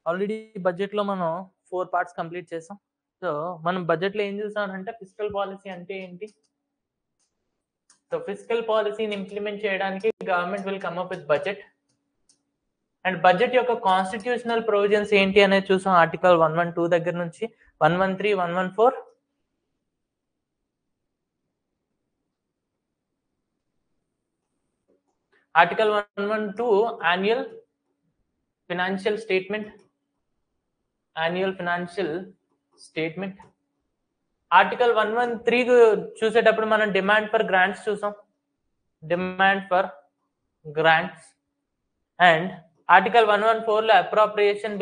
Already బడ్జెట్లో మనం 4 parts complete చేసాం. సో మనం బడ్జెట్లో ఏం చూసామంటే ఫిస్కల్ పాలసీ అంటే ఏంటి? సో ఫిస్కల్ పాలసీని ఇంప్లిమెంట్ చేయడానికి government will come up with budget. And budget యొక్క కాన్స్టిట్యూషనల్ ప్రొవిజన్స్ ఏంటి అనేది చూసాం. ఆర్టికల్ 112 దగ్గర నుంచి 113, 114. Article 112 annual financial statement. Article 113 చూసేటప్పుడు మనం డిమాండ్ ఫర్ గ్రాంట్స్ చూసాం. అండ్ ఆర్టికల్ 114 లో appropriation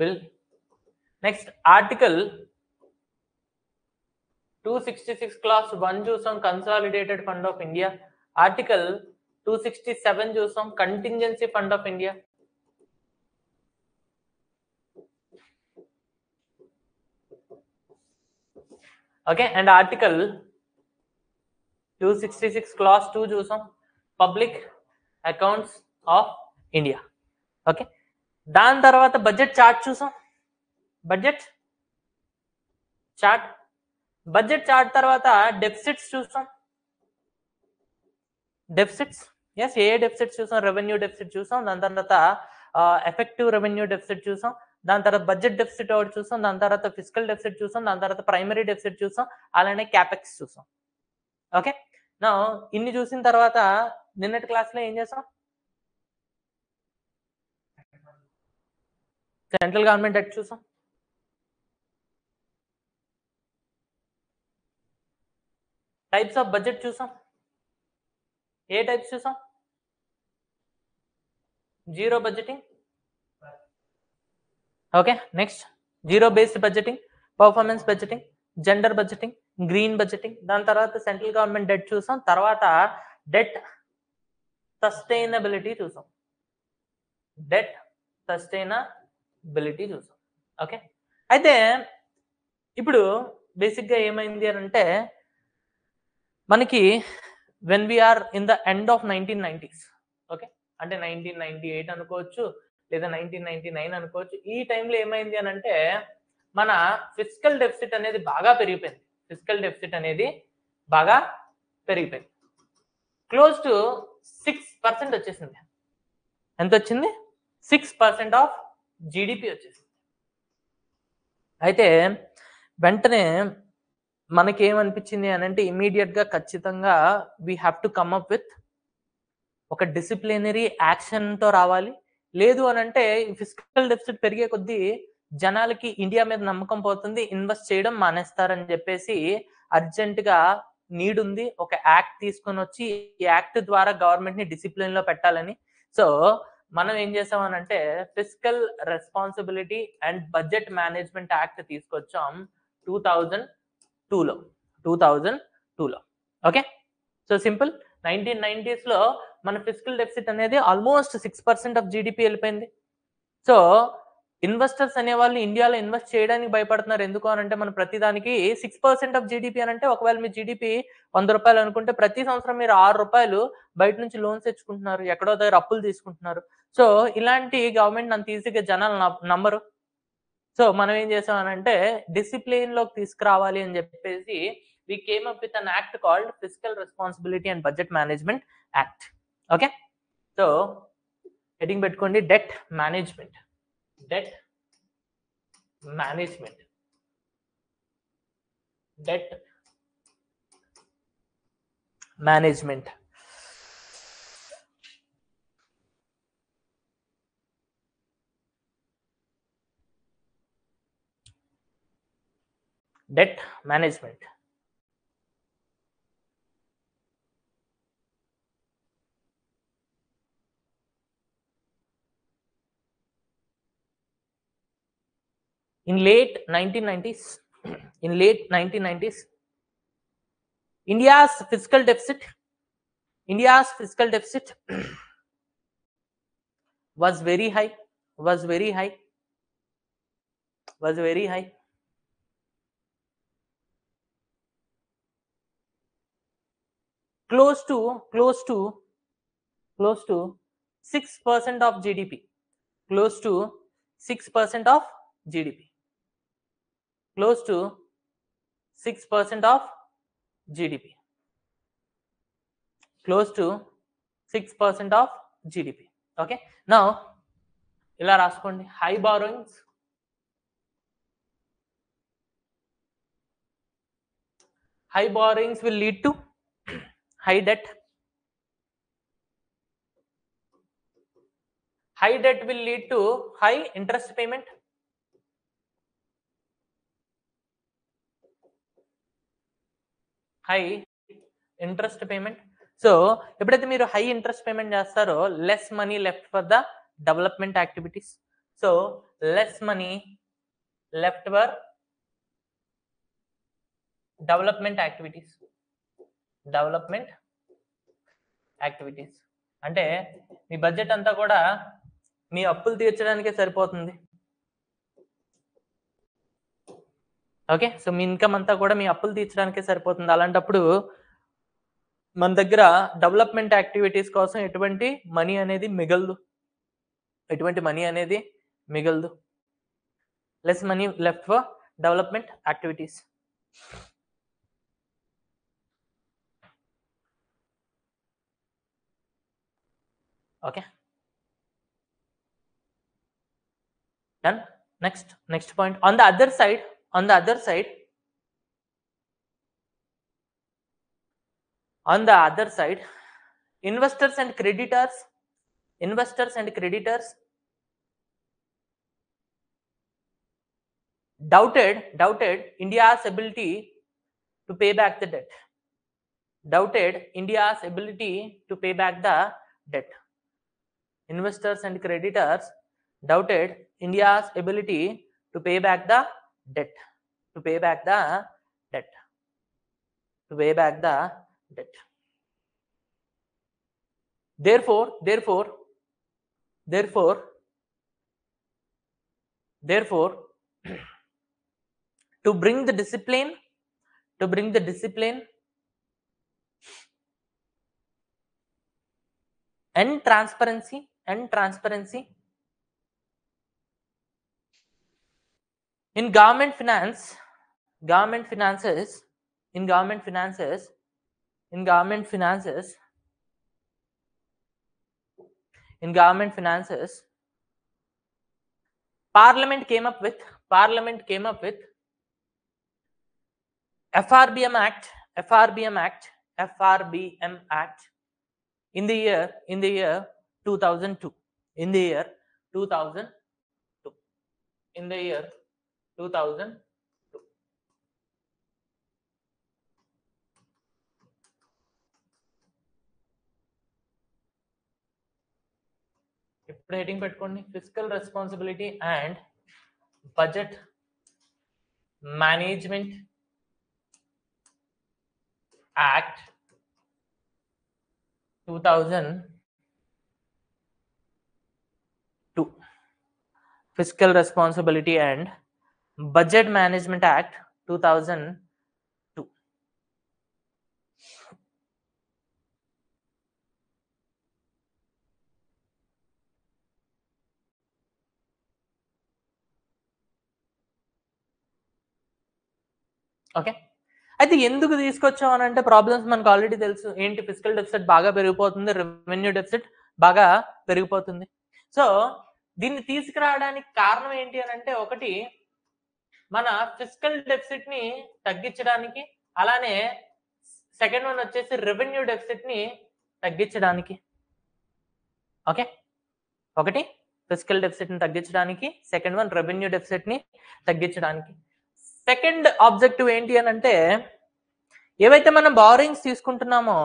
bill. Next article 266 class 1 చూసాం, consolidated fund of India. Article 267 చూసాం, contingency fund of India. Okay, and article 266 class 2 చూసాం, public accounts of India. Okay, దాని తర్వాత budget chart చూసాం. బడ్జెట్ చార్ట్ తర్వాత deficits చూసాం. ఏ డెఫిసిట్స్ చూసాం? రెవెన్యూ డెఫిసిట్ చూసాం, దాని తర్వాత ఎఫెక్టివ్ రెవెన్యూ డెఫిసిట్ చూసాం, దాని తర్వాత బడ్జెట్ డెఫిసిట్ ఒకటి చూసాం, దాని తర్వాత ఫిస్కల్ డెఫిసిట్ చూసాం, దాని తర్వాత ప్రైమరీ డెఫిసిట్ చూసాం, అలానే క్యాపెక్స్ చూసాం. ఓకే, నా ఇన్ని చూసిన తర్వాత నిన్నటి క్లాస్లో ఏం చేసాం? సెంట్రల్ గవర్నమెంట్ డెట్ చూసాం. టైప్స్ ఆఫ్ బడ్జెట్ చూసాం. ఏ టైప్స్ చూసాం? Zero budgeting. Okay, next zero based budgeting, performance budgeting, gender budgeting, green budgeting. దాని తర్వాత సెంట్రల్ గవర్నమెంట్ డెట్ చూసాం. తర్వాత డెట్ సస్టైనబిలిటీ చూసాం. ఓకే, అయితే ఇప్పుడు బేసిక్గా ఏమైంది అని అంటే మనకి when we are in the end of 1990s, okay, అంటే 1998 అనుకోవచ్చు లేదా 1999 అనుకోవచ్చు. ఈ టైంలో ఏమైంది అని అంటే మన ఫిస్కల్ డెఫిసిట్ అనేది బాగా పెరిగిపోయింది. క్లోజ్ టు 6% వచ్చేసింది. ఎంత వచ్చింది? 6% ఆఫ్ జీడిపి వచ్చేసింది. అయితే వెంటనే మనకేమనిపించింది అని అంటే ఇమీడియట్గా ఖచ్చితంగా we have to come up with ఒక డిసిప్లినరీ యాక్షన్తో రావాలి. లేదు అని అంటే ఫిస్కల్ డెఫిసిట్ పెరిగే కొద్దీ జనాలకి ఇండియా మీద నమ్మకం పోతుంది, ఇన్వెస్ట్ చేయడం మానేస్తారని చెప్పేసి అర్జెంటుగా నీడ్ ఉంది ఒక యాక్ట్ తీసుకొని వచ్చి ఈ యాక్ట్ ద్వారా గవర్నమెంట్ని డిసిప్లిన్లో పెట్టాలని. సో మనం ఏం చేసామనంటే fiscal responsibility and budget management act తీసుకొచ్చాం 2002లో. Okay, so simple. 1990s లో మన ఫిస్కల్ డెఫిసిట్ అనేది ఆల్మోస్ట్ 6% ఆఫ్ జీడిపి వెళ్ళిపోయింది. సో ఇన్వెస్టర్స్ అనేవాళ్ళు ఇండియాలో ఇన్వెస్ట్ చేయడానికి భయపడుతున్నారు. ఎందుకు అని అంటే మన ప్రతిదానికి 6% ఆఫ్ జీడిపి అని అంటే ఒకవేళ మీ జీడిపి 100 రూపాయలు అనుకుంటే ప్రతి సంవత్సరం మీరు 6 రూపాయలు బయట నుంచి లోన్స్ తెచ్చుకుంటున్నారు, ఎక్కడో దగ్గర అప్పులు తీసుకుంటున్నారు. సో ఇలాంటి గవర్నమెంట్ అంత ఈజీగా జనాలు నమ్మరు. సో మనం ఏం చేసామనంటే డిసిప్లిన్లోకి తీసుకురావాలి అని చెప్పేసి we came up with an act called Fiscal Responsibility and Budget Management Act. Okay, so heading పెట్టుకోండి debt management. In late 1990s, India's fiscal deficit was very high. Close to 6% of GDP, close to 6% of GDP, close to 6% of GDP, close to 6% of GDP. Okay, now ఇలా రాసుకోండి. High borrowings, high borrowings will lead to high debt. High debt will lead to high interest payment. High interest payment. So ఎప్పుడైతే మీరు high interest payment చేస్తారో less money left for the development activities. So less money left for development activities. Development activities అంటే మీ budget అంతా కూడా మీ అప్పులు తీర్చడానికే సరిపోతుంది. Okay, so మీ income అంతా కూడా మీ అప్పులు తీర్చడానికే సరిపోతుంది. అలాంటప్పుడు మన దగ్గర డెవలప్మెంట్ యాక్టివిటీస్ కోసం ఎటువంటి మనీ అనేది మిగలదు. Less money left for development activities. Okay, done. Next point. On the other side, investors and creditors doubted India's ability to pay back the debt. Investors and creditors doubted India's ability to pay back the debt. Therefore, to bring the discipline and transparency in government finances, Parliament came up with FRBM Act in the year 2002. ఇప్పుడు heading పెట్టుకోండి, fiscal responsibility and budget management act 2002. Fiscal Responsibility and Budget Management Act 2002. Okay, అయితే ఎందుకు తీసుకొచ్చాం అని అంటే problems మనకు already తెలుసు. ఏంటి, ఫిస్కల్ డెఫిసిట్ బాగా పెరిగిపోతుంది, రెవెన్యూ డెఫిసిట్ బాగా పెరిగిపోతుంది. సో దీన్ని తీసుకురావడానికి కారణం ఏంటి అని అంటే, ఒకటి మన ఫిస్కల్ డెఫిసిట్ ని తగ్గించడానికి, అలానే సెకండ్ వన్ వచ్చేసి రెవెన్యూ డెఫిసిట్ ని తగ్గించడానికి. ఓకే, ఒకటి ఫిస్కల్ డెఫిసిట్ ని తగ్గించడానికి, సెకండ్ వన్ రెవెన్యూ డెఫిసిట్ ని తగ్గించడానికి. సెకండ్ ఆబ్జెక్టివ్ ఏంటి అని అంటే, ఏవైతే మనం బారోయింగ్స్ తీసుకుంటున్నామో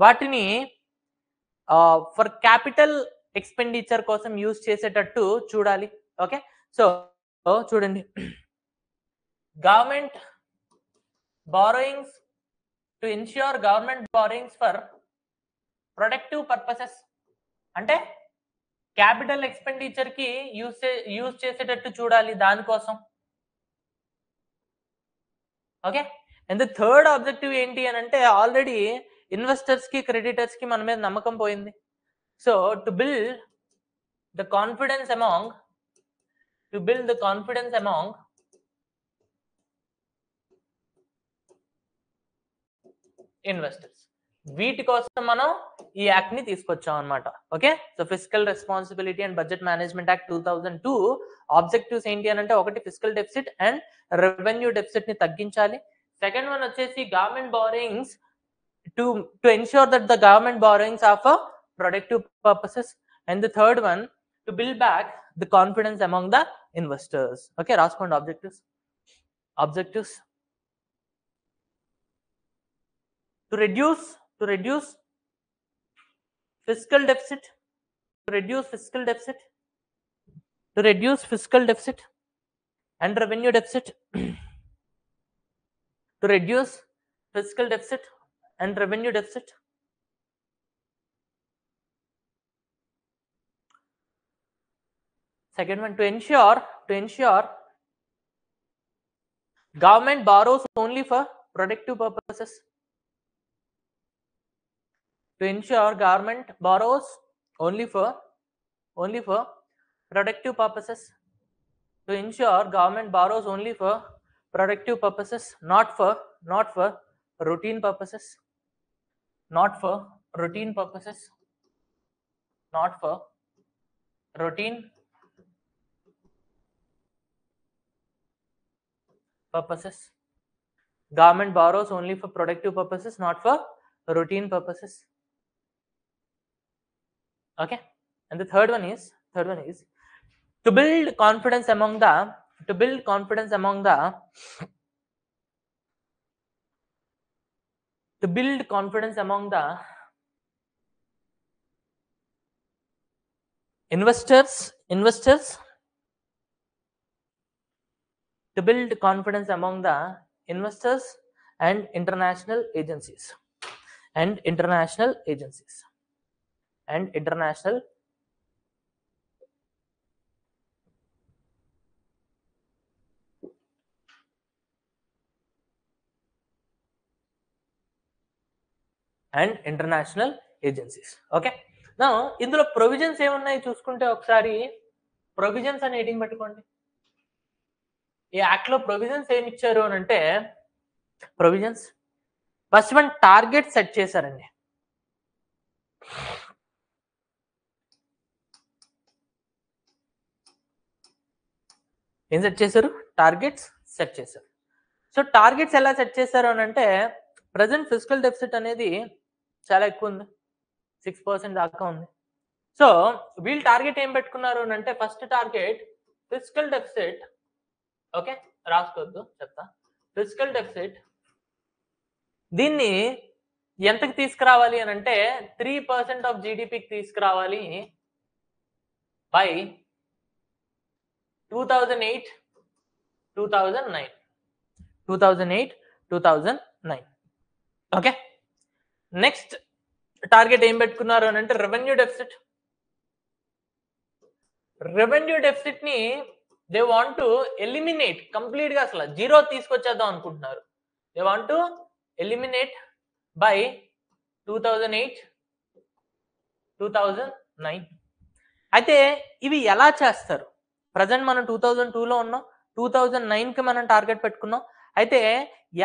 వాటిని ఫర్ క్యాపిటల్ ఎక్స్పెండిచర్ కోసం యూజ్ చేసేటట్టు చూడాలి. ఓకే, సో చూడండి, government borrowings to ensure government borrowings for productive purposes అంటే క్యాపిటల్ ఎక్స్పెండిచర్ కి యూజ్ చేసేటట్టు చూడాలి దానికోసం. Okay, and the third objective ఏంటి అని అంటే, ఆల్రెడీ ఇన్వెస్టర్స్ కి క్రెడిటర్స్ కి మన మీద నమ్మకం పోయింది. So to build the confidence among investors, వీటి కోసం మనం ఈ యాక్ట్ ని తీసుకొచ్చాం అనమాట. Okay, so physical responsibility and budget management act 2002 objectives ఏంటి అని అంటే, ఒకటి physical deficit and revenue deficit ని తగ్గించాలి. సెకండ్ వన్ వచ్చేసి government borrowings to ensure that the government borrowings are for productive purposes, and the third one to build back the confidence among the investors. Okay, raskondi objectives to reduce fiscal deficit, to reduce fiscal deficit and revenue deficit, to reduce fiscal deficit and revenue deficit. Second one, to ensure government borrows only for productive purposes. To ensure government borrows only for productive purposes. To ensure government borrows only for productive purposes, not for routine purposes. Not for routine purposes. Not for routine purposes. Government borrows only for productive purposes, not for routine purposes. Okay, and the third one is to build confidence among the investors, to build confidence among the investors and international agencies and international agencies. Okay, now ఇందులో provisions ఏమున్నాయి చూసుకుంటే, ఒకసారి provisions అని heading పెట్టుకోండి. ఈ act లో provisions ఏమి ఇచ్చారు అని అంటే, provisions first one target set చేశారండి. ఏం సెట్ చేశారు? టార్గెట్స్ సెట్ చేశారు. సో టార్గెట్స్ ఎలా సెట్ చేశారు అని అంటే, ప్రజెంట్ ఫిజికల్ డెఫిసిట్ అనేది చాలా ఎక్కువ ఉంది, 6% దాకా ఉంది. సో వీళ్ళు టార్గెట్ ఏం పెట్టుకున్నారు అని అంటే, first target physical deficit. Okay, రాసుకోవద్దు, చెప్తా. ఫిజికల్ డెఫిసిట్ దీన్ని ఎంతకి తీసుకురావాలి అని అంటే, 3% ఆఫ్ జీడిపికి తీసుకురావాలి బై 2008-2009. ఓకే, నెక్స్ట్ టార్గెట్ ఏం పెట్టుకున్నారు అని అంటే, రెవెన్యూ డెఫిసిట్ ని they want to eliminate complete గా, అసలు జీరో తీసుకొచ్చేద్దాం అనుకుంటున్నారు. They want to eliminate by 2008-2009. అయితే ఇవి ఎలా చేస్తారు? ప్రజెంట్ మనం 2002లో ఉన్నాం, 2009కి మనం టార్గెట్ పెట్టుకున్నాం. అయితే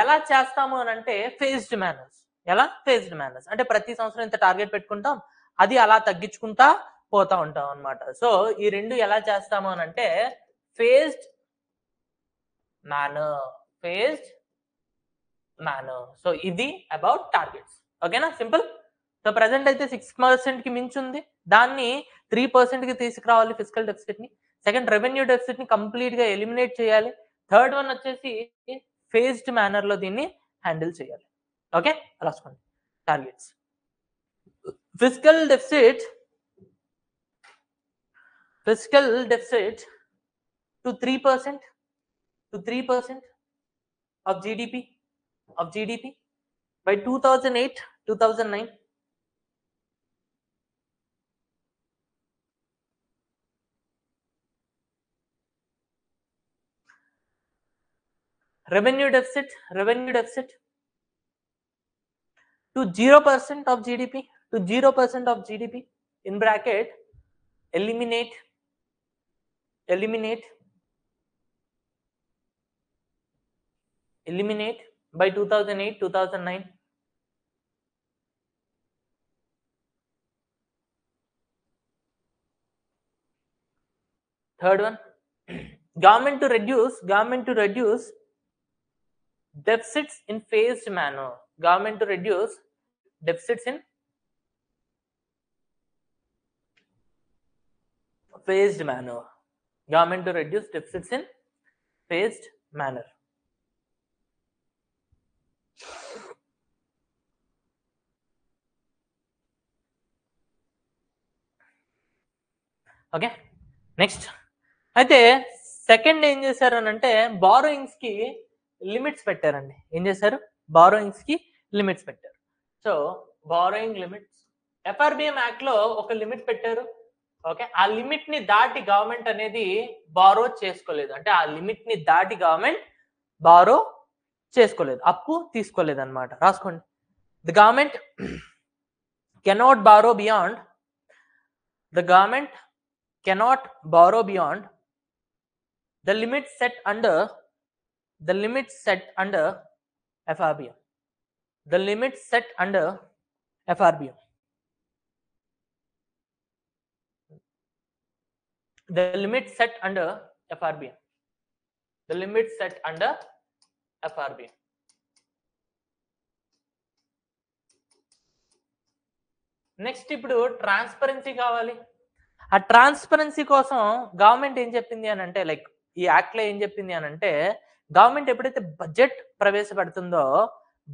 ఎలా చేస్తాము అని అంటే, ఫేజ్డ్ మేనర్స్. ఎలా? ఫేజ్డ్ మేనర్స్ అంటే ప్రతి సంవత్సరం ఇంత టార్గెట్ పెట్టుకుంటాం, అది అలా తగ్గించుకుంటా పోతా ఉంటాం అన్నమాట. సో ఈ రెండు ఎలా చేస్తాము అని అంటే, ఫేజ్డ్ మేనర్. సో ఇది అబౌట్ టార్గెట్స్. ఓకేనా, సింపుల్. సో ప్రజెంట్ అయితే 6% కి మించి ఉంది, దాన్ని 3% కి తీసుకురావాలి ఫిజికల్ డెఫిసిట్ ని. సెకండ్, రెవెన్యూ డెఫిసిట్ ని కంప్లీట్ గా ఎలిమినేట్ చేయాలి. థర్డ్ వన్ వచ్చేసి ఫేజ్డ్ మేనర్ లో దీన్ని హ్యాండిల్ చేయాలి. ఓకే, రాసుకోండి targets. Physical deficit to 3% of GDP by 2008-2009. Revenue deficit to 0% of GDP in bracket eliminate by 2008, 2009. Third one, government to reduce deficits in phased manner. Government to reduce deficits in phased manner. Government to reduce deficits in phased manner. Okay, next అయితే second ఏం చేశారు అని అంటే borrowings కి limits పెట్టారండి. ఏం చేశారు? Borrowings కి లిమిట్స్ పెట్టారు. So borrowing limits FRBM act లో ఒక లిమిట్ పెట్టారు. ఓకే, ఆ లిమిట్ ని దాటి గవర్నమెంట్ అనేది బారో చేసుకోలేదు. అంటే ఆ లిమిట్ ని దాటి గవర్నమెంట్ బారో చేసుకోలేదు, అప్పు తీసుకోలేదు అనమాట. రాసుకోండి. The government cannot borrow beyond the limit set under FRBM. The limit set under FRBM. The limit set under FRBM. The limit set under FRBM. Next ఇప్పుడు ట్రాన్స్పరెన్సీ కావాలి. ఆ ట్రాన్స్పరెన్సీ కోసం గవర్నమెంట్ ఏం చెప్పింది అని అంటే, లైక్ ఈ యాక్ట్ లో ఏం చెప్పింది అని అంటే, గవర్నమెంట్ ఎప్పుడైతే బడ్జెట్ ప్రవేశపెడుతుందో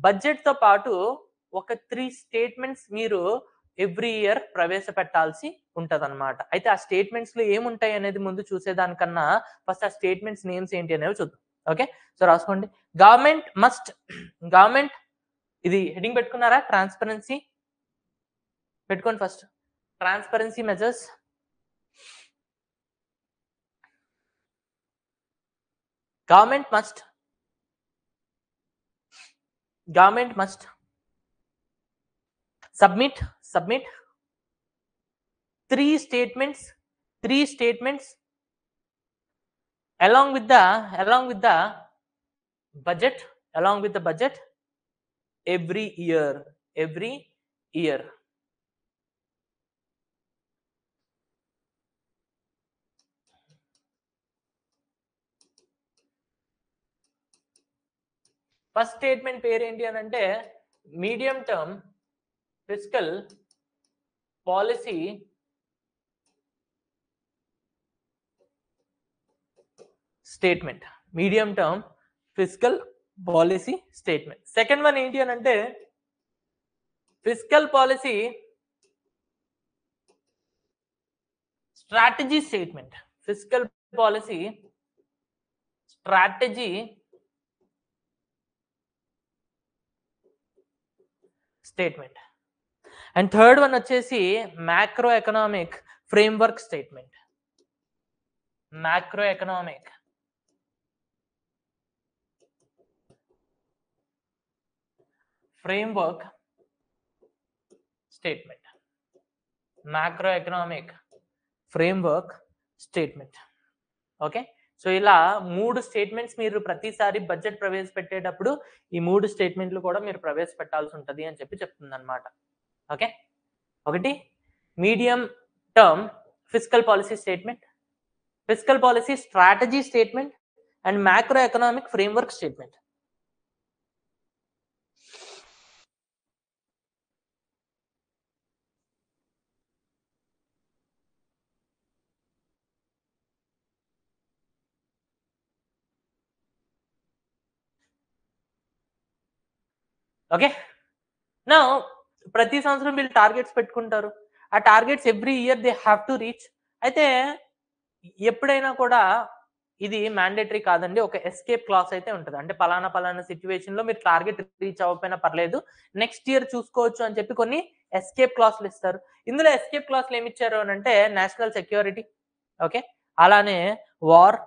బడ్జెట్ తో పాటు ఒక 3 స్టేట్మెంట్స్ మీరు ఎవ్రీ ఇయర్ ప్రవేశపెట్టాల్సి ఉంటది అనమాట. అయితే ఆ స్టేట్మెంట్స్ లో ఏముంటాయి అనేది ముందు చూసేదానికన్నా ఫస్ట్ ఆ స్టేట్మెంట్స్ నేమ్స్ ఏంటి అనేవి చూద్దాం. ఓకే, సో రాసుకోండి. గవర్నమెంట్ ఇది హెడింగ్ పెట్టుకున్నారా? ట్రాన్స్పరెన్సీ పెట్టుకోండి. First transparency measures. Government must submit 3 statements along with the budget every year. First statement పేరు ఏంటి అని అంటే medium term fiscal policy statement. Medium term fiscal policy statement. Second one ఏంటి అని అంటే fiscal policy strategy statement. Fiscal policy strategy statement. And third one వచ్చేసి macroeconomic framework statement. Macroeconomic framework statement. Macroeconomic framework statement. Okay, so ఇలా 3 statements మీరు ప్రతిసారి budget ప్రవేశపెట్టేటప్పుడు ఈ 3 స్టేట్మెంట్లు కూడా మీరు ప్రవేశపెట్టాల్సి ఉంటుంది అని చెప్తుంది అనమాట. ఓకే, ఒకటి medium term fiscal policy statement, fiscal policy strategy statement and macro economic framework statement. Okay, నా ప్రతి సంవత్సరం వీళ్ళు టార్గెట్స్ పెట్టుకుంటారు. ఆ targets every year they have to reach. అయితే ఎప్పుడైనా కూడా ఇది మ్యాండేటరీ కాదండి, ఒక ఎస్కేప్ క్లాస్ అయితే ఉంటుంది. అంటే పలానా సిచ్యువేషన్ లో మీరు టార్గెట్ రీచ్ అవ్వకపోయినా పర్లేదు, నెక్స్ట్ ఇయర్ చూసుకోవచ్చు అని చెప్పి కొన్ని ఎస్కేప్ క్లాసులు ఇస్తారు. ఇందులో ఎస్కేప్ క్లాసులు ఏమి ఇచ్చారు అని అంటే నేషనల్ సెక్యూరిటీ, ఓకే, అలానే వార్,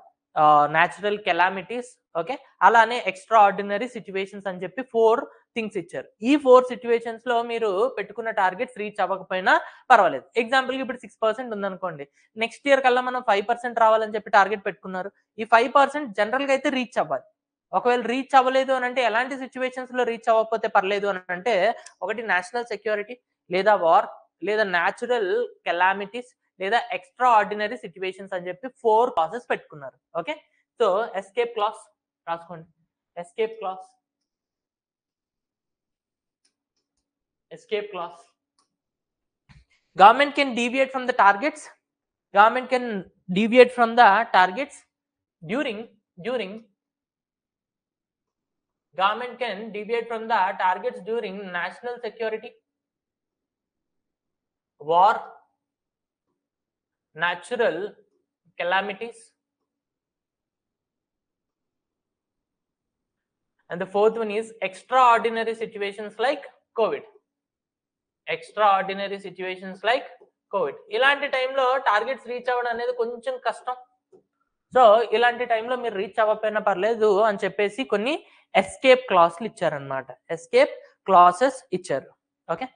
న్యాచురల్ కెలామిటీస్, ఓకే, అలానే ఎక్స్ట్రా ఆర్డినరీ సిచ్యువేషన్స్ అని చెప్పి 4 థింగ్స్ ఇచ్చారు. ఈ 4 సిట్యుయేషన్స్ లో మీరు పెట్టుకున్న టార్గెట్స్ రీచ్ అవ్వకపోయినా పర్వాలేదు. ఎగ్జాంపుల్ కి ఇప్పుడు 6% ఉందనుకోండి, నెక్స్ట్ ఇయర్ కల్లా మనం 5% రావాలని చెప్పి టార్గెట్ పెట్టుకున్నారు. ఈ 5% జనరల్ గా అయితే రీచ్ అవ్వాలి. ఒకవేళ రీచ్ అవ్వలేదు అని అంటే ఎలాంటి సిచ్యువేషన్స్ లో రీచ్ అవ్వకపోతే పర్లేదు అని అంటే, ఒకటి నేషనల్ సెక్యూరిటీ, లేదా వార్, లేదా న్యాచురల్ కెలామిటీస్, లేదా ఎక్స్ట్రా ఆర్డినరీ సిచ్యువేషన్స్ అని చెప్పి 4 క్లాసెస్ పెట్టుకున్నారు. ఓకే, సో ఎస్కేప్ క్లాస్ రాసుకోండి. Escape class, escape clause. Government can deviate from the targets. Government can deviate from the targets during government can deviate from the targets during national security, war, natural calamities, and the fourth one is extraordinary situations like COVID. Extraordinary situations like Covid. ఇలాంటి టైంలో targets reach అవ్వడం అనేది కొంచెం కష్టం. So ఇలాంటి టైంలో మీరు reach అవ్వకపోయినా పర్లేదు అని చెప్పేసి కొన్ని ఎస్కేప్ క్లాసులు ఇచ్చారనమాట. ఎస్కేప్ క్లాసెస్ ఇచ్చారు. Okay,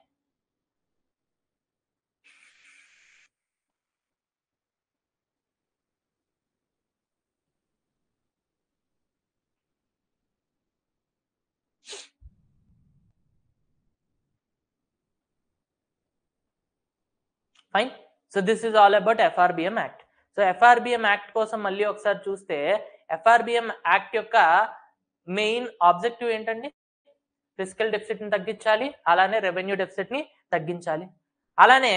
fine. So this is all about FRBM act. So FRBM act కోసం మళ్ళీ ఒకసారి చూస్తే, FRBM యాక్ట్ యొక్క మెయిన్ ఆబ్జెక్టివ్ ఏంటండి? ఫిజికల్ డెఫిసిట్ ని తగ్గించాలి, అలానే రెవెన్యూ డెఫిసిట్ ని తగ్గించాలి. అలానే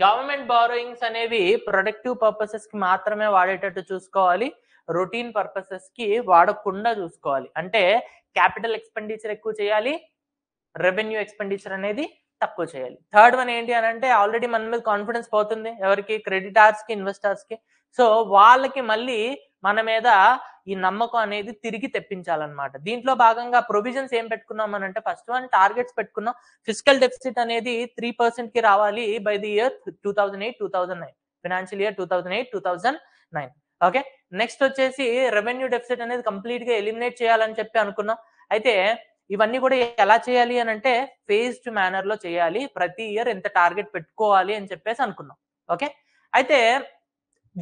గవర్నమెంట్ బారోయింగ్స్ అనేవి ప్రొడక్టివ్ పర్పసెస్ కి మాత్రమే వాడేటట్టు చూసుకోవాలి, రొటీన్ పర్పసెస్ కి వాడకుండా చూసుకోవాలి. అంటే క్యాపిటల్ ఎక్స్పెండిచర్ ఎక్కువ చేయాలి, రెవెన్యూ ఎక్స్పెండిచర్ అనేది తక్కువ చేయాలి. థర్డ్ వన్ ఏంటి అని అంటే, ఆల్రెడీ మన మీద కాన్ఫిడెన్స్ పోతుంది ఎవరికి? క్రెడిటార్స్ కి, ఇన్వెస్టర్స్ కి. సో వాళ్ళకి మళ్ళీ మన మీద ఈ నమ్మకం అనేది తిరిగి తెప్పించాలన్నమాట. దీంట్లో భాగంగా ప్రొవిజన్స్ ఏం పెట్టుకున్నాం అని అంటే, ఫస్ట్ వన్ టార్గెట్స్ పెట్టుకున్నాం. ఫిజికల్ డెఫిసిట్ అనేది 3% కి రావాలి by the year 2008-2009, financial year 2008-2009. Okay, next వచ్చేసి రెవెన్యూ డెఫిసిట్ అనేది కంప్లీట్ గా ఎలిమినేట్ చేయాలని చెప్పి అనుకున్నాం. అయితే ఇవన్నీ కూడా ఎలా చేయాలి అని అంటే, ఫేజ్డ్ మేనర్ లో చేయాలి, ప్రతి ఇయర్ ఎంత టార్గెట్ పెట్టుకోవాలి అని చెప్పేసి అనుకున్నాం. ఓకే, అయితే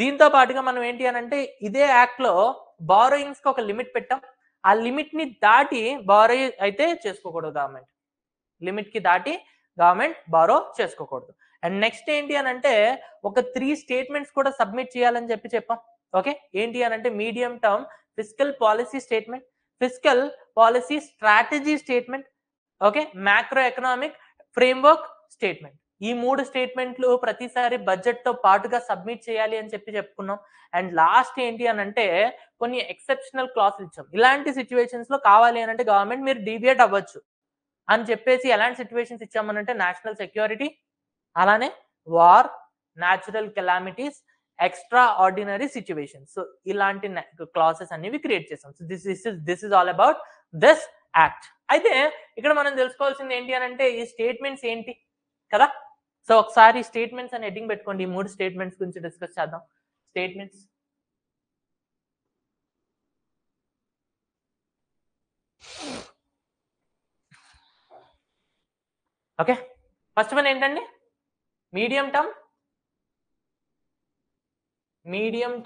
దీంతో పాటుగా మనం ఏంటి అని అంటే, ఇదే యాక్ట్ లో బారోయింగ్స్ కి ఒక లిమిట్ పెట్టాం. ఆ లిమిట్ ని దాటి బారో అయితే చేసుకోకూడదు గవర్నమెంట్. లిమిట్ కి దాటి గవర్నమెంట్ బారో చేసుకోకూడదు. అండ్ నెక్స్ట్ ఏంటి అని అంటే, ఒక 3 స్టేట్మెంట్స్ కూడా సబ్మిట్ చేయాలని చెప్పాం. ఓకే, ఏంటి అని అంటే, medium term physical policy statement, physical policy strategy statement, okay, macro economic framework statement. ఈ 3 స్టేట్మెంట్లు ప్రతిసారి బడ్జెట్ తో పాటుగా సబ్మిట్ చేయాలి అని చెప్పుకున్నాం. అండ్ లాస్ట్ ఏంటి అని అంటే, కొన్ని ఎక్సెప్షనల్ క్లాసులు ఇచ్చాం. ఇలాంటి సిచ్యువేషన్స్ లో కావాలి అని అంటే గవర్నమెంట్ మీరు డీవియేట్ అవ్వచ్చు అని చెప్పేసి ఎలాంటి సిచ్యువేషన్స్ ఇచ్చామనంటే, నేషనల్ సెక్యూరిటీ, అలానే war, natural calamities, extra ordinary situations. So ఇలాంటి క్లాసెస్ అనేవి క్రియేట్ చేసాం. So this is all about this act. అయితే ఇక్కడ మనం తెలుసుకోవాల్సింది ఏంటి అని అంటే, ఈ స్టేట్మెంట్స్ ఏంటి కదా. సో ఒకసారి స్టేట్మెంట్స్ అని హెడ్డింగ్ పెట్టుకోండి. ఈ 3 స్టేట్మెంట్స్ గురించి డిస్కస్ చేద్దాం. స్టేట్మెంట్స్. ఓకే, ఫస్ట్ వన్ ఏంటండి? Medium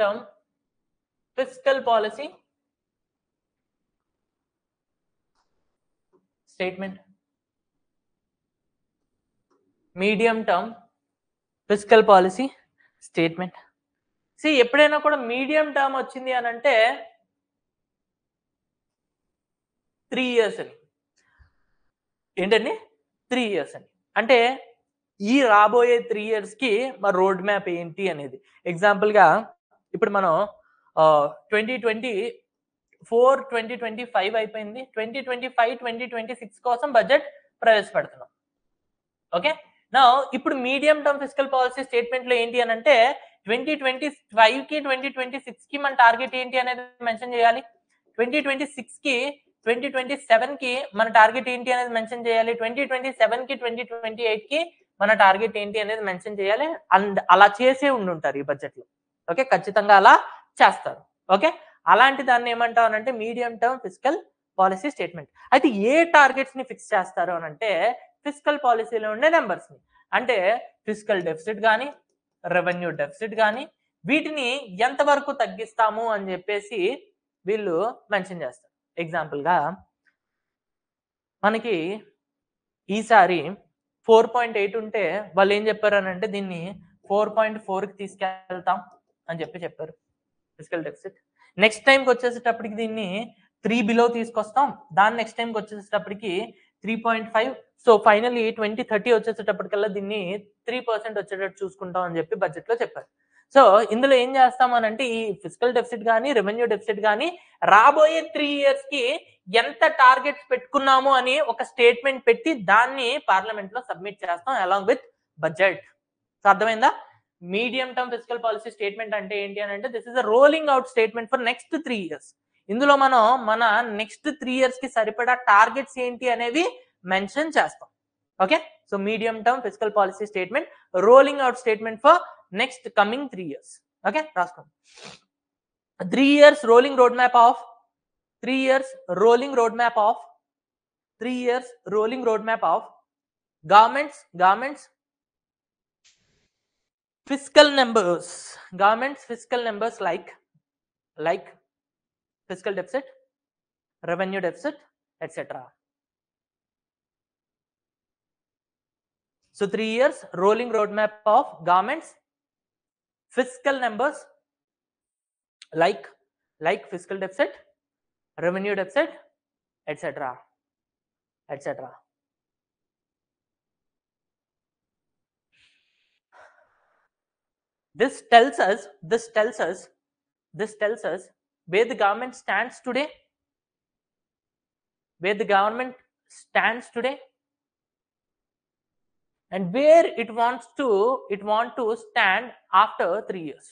term fiscal policy statement. Medium term fiscal policy statement. ఎప్పుడైనా కూడా మీడియం టర్మ్ వచ్చింది అని అంటే 3 years అని. ఏంటండి? 3 years అని. అంటే ఈ రాబోయే 3 years కి మా రోడ్ మ్యాప్ ఏంటి అనేది. ఎగ్జాంపుల్ గా ఇప్పుడు మనం 2024, 2025 అయిపోయింది. 2025, 2026 కోసం బడ్జెట్ ప్రవేశపెడుతున్నాం. ఓకే, నా ఇప్పుడు medium term physical policy statement లో ఏంటి అని అంటే, 2025 కి 2026 కి మన టార్గెట్ ఏంటి అనేది మెన్షన్ చేయాలి. 2026 కి 2027 కి మన టార్గెట్ ఏంటి అనేది మెన్షన్ చేయాలి. 2027 కి 2028 కి మన టార్గెట్ ఏంటి అనేది మెన్షన్ చేయాలి. అండ్ అలా చేసే ఉండుంటారు ఈ బడ్జెట్ లో. ఓకే, ఖచ్చితంగా అలా చేస్తారు. ఓకే, అలాంటి దాన్ని ఏమంటాం అంటే medium term physical policy statement. అయితే ఏ టార్గెట్స్ ని ఫిక్స్ చేస్తారు అని అంటే ఫిస్కల్ పాలసీలో ఉండే నెంబర్స్ ని, అంటే ఫిస్కల్ డెఫిసిట్ కానీ రెవెన్యూ డెఫిసిట్ కానీ వీటిని ఎంతవరకు తగ్గిస్తాము అని చెప్పేసి వీళ్ళు మెన్షన్ చేస్తారు. ఎగ్జాంపుల్ గా మనకి ఈసారి 4.8 ఉంటే వాళ్ళు ఏం చెప్పారు అని అంటే దీన్ని 4.4కి తీసుకెళ్తాం అని చెప్పారు ఫిజికల్ డెఫిసిట్. నెక్స్ట్ టైంకి వచ్చేసేటప్పటికి దీన్ని 3 బిలో తీసుకొస్తాం, దాని నెక్స్ట్ టైంకి వచ్చేసేటప్పటికి 3.5. సో ఫైనల్లీ 2030 వచ్చేసేటప్పటికల్లా దీన్ని 3% వచ్చేటట్టు చూసుకుంటాం అని చెప్పి బడ్జెట్ లో చెప్పారు. సో ఇందులో ఏం చేస్తామనంటే ఈ ఫిజికల్ డెఫిసిట్ కానీ రెవెన్యూ డెఫిసిట్ కానీ రాబోయే 3 ఇయర్స్ కి ఎంత టార్గెట్స్ పెట్టుకున్నాము అని ఒక స్టేట్మెంట్ పెట్టి దాన్ని పార్లమెంట్ లో సబ్మిట్ చేస్తాం అలాంగ్ విత్ బడ్జెట్. సో అర్థమైందా? Medium term physical policy statement అంటే ఏంటి అని అంటే this is a rolling out statement for next 3 years. ఇందులో మనం మన నెక్స్ట్ 3 ఇయర్స్ కి సరిపడా టార్గెట్స్ ఏంటి అనేవి మెన్షన్ చేస్తాం. Okay, so medium term physical policy statement, rolling out statement for next coming 3 years. Okay, రాసుకోండి. 3 years rolling roadmap of 3 years rolling roadmap of 3 years rolling roadmap of governments fiscal numbers, governments fiscal numbers like fiscal deficit, revenue deficit, etc. So 3 years rolling roadmap of governments fiscal numbers like fiscal deficit, revenue deficit, etc. This tells us where the government stands today, and where it wants to stand after 3 years.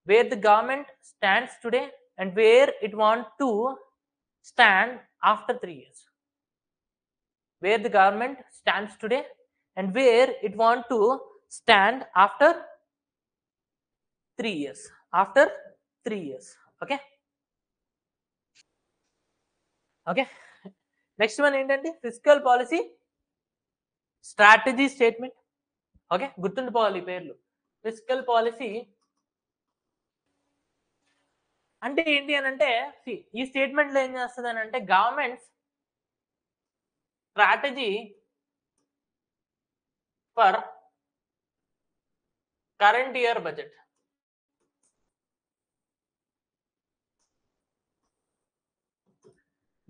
Where the government stands today and where it wants to stand after 3 years. Where the government stands today and where it wants to stand after 3 years. Okay. Next one ఏంటంటే physical policy strategy statement. Okay, గుర్తుండిపోవాలి ఈ పేర్లు. Physical policy అంటే ఏంటి అని అంటే ఈ statement లో ఏం చేస్తుంది అని అంటే government strategy for current year budget.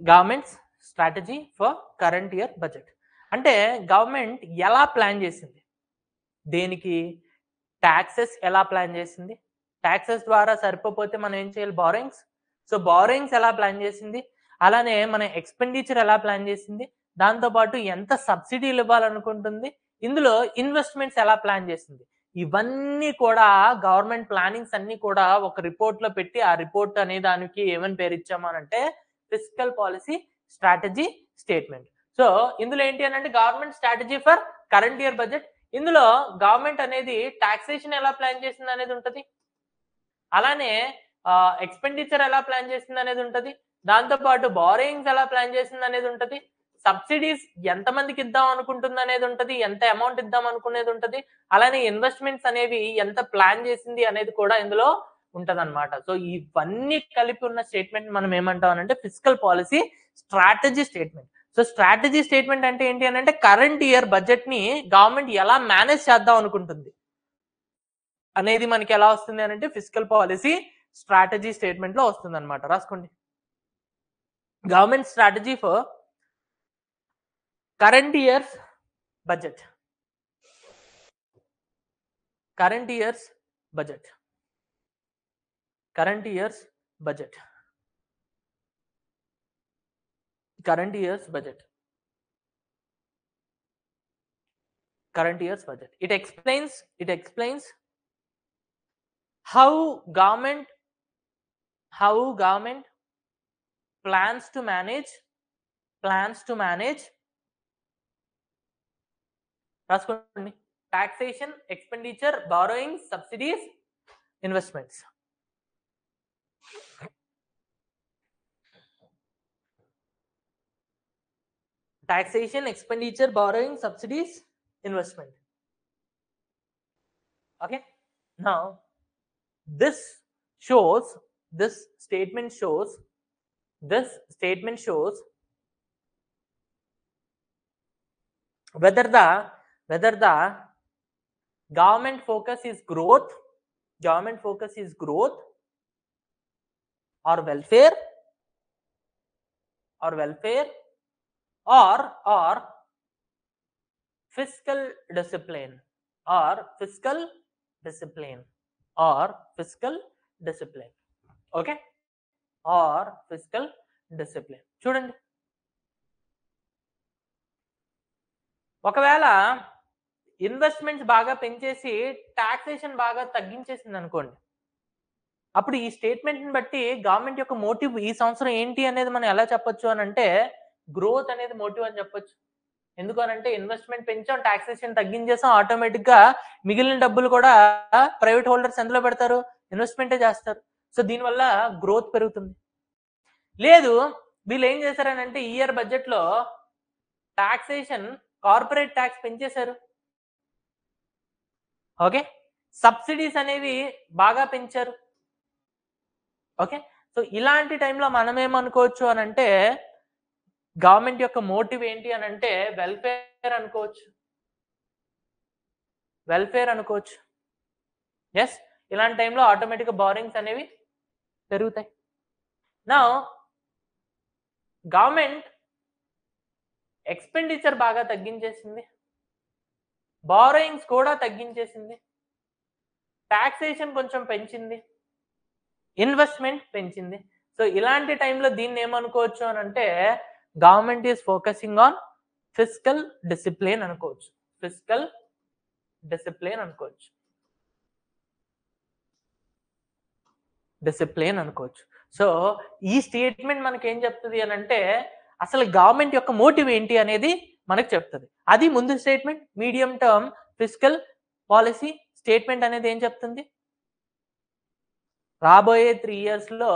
Governments strategy for current year budget అంటే గవర్నమెంట్ ఎలా ప్లాన్ చేసింది, దేనికి ట్యాక్సెస్ ఎలా ప్లాన్ చేసింది, ట్యాక్సెస్ ద్వారా సరిపోతే మనం ఏం చేయాలి, బారోయింగ్స్. సో బారోయింగ్స్ ఎలా ప్లాన్ చేసింది, అలానే మన ఎక్స్పెండిచర్ ఎలా ప్లాన్ చేసింది, దాంతోపాటు ఎంత సబ్సిడీలు ఇవ్వాలనుకుంటుంది, ఇందులో ఇన్వెస్ట్మెంట్స్ ఎలా ప్లాన్ చేసింది, ఇవన్నీ కూడా గవర్నమెంట్ ప్లానింగ్స్ అన్ని కూడా ఒక రిపోర్ట్ లో పెట్టి ఆ రిపోర్ట్ అనే దానికి ఏమని పేరు ఇచ్చామనంటే physical policy strategy statement. So ఇందులో ఏంటి అని అంటే government strategy for current year budget. ఇందులో గవర్నమెంట్ అనేది టాక్సేషన్ ఎలా ప్లాన్ చేసింది అనేది ఉంటది, అలానే ఎక్స్పెండిచర్ ఎలా ప్లాన్ చేసింది అనేది ఉంటది, దాంతో పాటు బారోయింగ్స్ ఎలా ప్లాన్ చేసింది అనేది ఉంటది, సబ్సిడీస్ ఎంత మందికి ఇద్దాం అనుకుంటుంది అనేది ఉంటది, ఎంత అమౌంట్ ఇద్దాం అనుకునేది ఉంటది, అలానే ఇన్వెస్ట్మెంట్స్ అనేవి ఎంత ప్లాన్ చేసింది అనేది కూడా ఇందులో ఉంటదన్నమాట. సో ఇవన్నీ కలిపి ఉన్న స్టేట్మెంట్ మనం ఏమంటాం అంటే physical policy strategy statement. So strategy statement అంటే ఏంటి అని అంటే కరెంట్ ఇయర్ బడ్జెట్ ని గవర్నమెంట్ ఎలా మేనేజ్ చేద్దాం అనుకుంటుంది అనేది మనకి ఎలా వస్తుంది అని అంటే ఫిజికల్ పాలసీ స్ట్రాటజీ స్టేట్మెంట్ లో వస్తుంది అనమాట. రాసుకోండి. Government strategy for current years budget. Current years budget. current year's budget. Current year's budget. Current year's budget. It explains how government plans to manage రాసుకోండి, taxation, expenditure, borrowings, subsidies, investments. taxation, expenditure, borrowing, subsidies, investment. Okay, now this statement shows whether the government focus is growth or welfare or fiscal discipline okay, or fiscal discipline. చూడండి, ఒకవేళ investments బాగా పెంచేసి taxation బాగా తగ్గించేసింది అనుకోండి, అప్పుడు ఈ statement ని బట్టి గవర్నమెంట్ యొక్క మోటివ్ ఈ సంవత్సరం ఏంటి అనేది మనం ఎలా చెప్పొచ్చు అని అంటే గ్రోత్ అనేది మోటివ్ అని చెప్పొచ్చు. ఎందుకు అనంటే ఇన్వెస్ట్మెంట్ పెంచాం, టాక్సేషన్ తగ్గించేసాం, ఆటోమేటిక్ గా మిగిలిన డబ్బులు కూడా ప్రైవేట్ హోల్డర్స్ ఎందులో పెడతారు? ఇన్వెస్ట్మెంటే చేస్తారు. సో దీనివల్ల గ్రోత్ పెరుగుతుంది. లేదు, వీళ్ళు ఏం చేశారనంటే ఇయర్ బడ్జెట్ లో టాక్సేషన్, కార్పొరేట్ ట్యాక్స్ పెంచేశారు. ఓకే, సబ్సిడీస్ అనేవి బాగా పెంచారు. ఓకే, సో ఇలాంటి టైంలో మనం ఏమనుకోవచ్చు అని అంటే గవర్నమెంట్ యొక్క మోటివ్ ఏంటి అని అంటే వెల్ఫేర్ అనుకోవచ్చు. ఎస్, ఇలాంటి టైంలో ఆటోమేటిక్ బారోయింగ్స్ అనేవి పెరుగుతాయి. నా గవర్నమెంట్ ఎక్స్పెండిచర్ బాగా తగ్గించేసింది, బారోయింగ్స్ కూడా తగ్గించేసింది, టాక్సేషన్ కొంచెం పెంచింది, ఇన్వెస్ట్మెంట్ పెంచింది. సో ఇలాంటి టైంలో దీన్ని ఏమనుకోవచ్చు అని అంటే government is focusing on fiscal discipline అనుకోవచ్చు. సో ఈ స్టేట్మెంట్ మనకి ఏం చెప్తుంది అని అంటే అసలు గవర్నమెంట్ యొక్క మోటివ్ ఏంటి అనేది మనకు చెప్తుంది. అది ముందు statement. Medium term fiscal policy statement అనేది ఏం చెప్తుంది? రాబోయే 3 years లో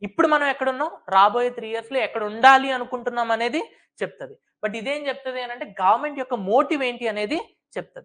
ఇప్పుడు మనం ఎక్కడున్నాం, రాబోయే 3 years లో ఎక్కడ ఉండాలి అనుకుంటున్నాం అనేది చెప్తుంది. బట్ ఇదేం చెప్తుంది అని అంటే గవర్నమెంట్ యొక్క మోటివ్ ఏంటి అనేది చెప్తుంది.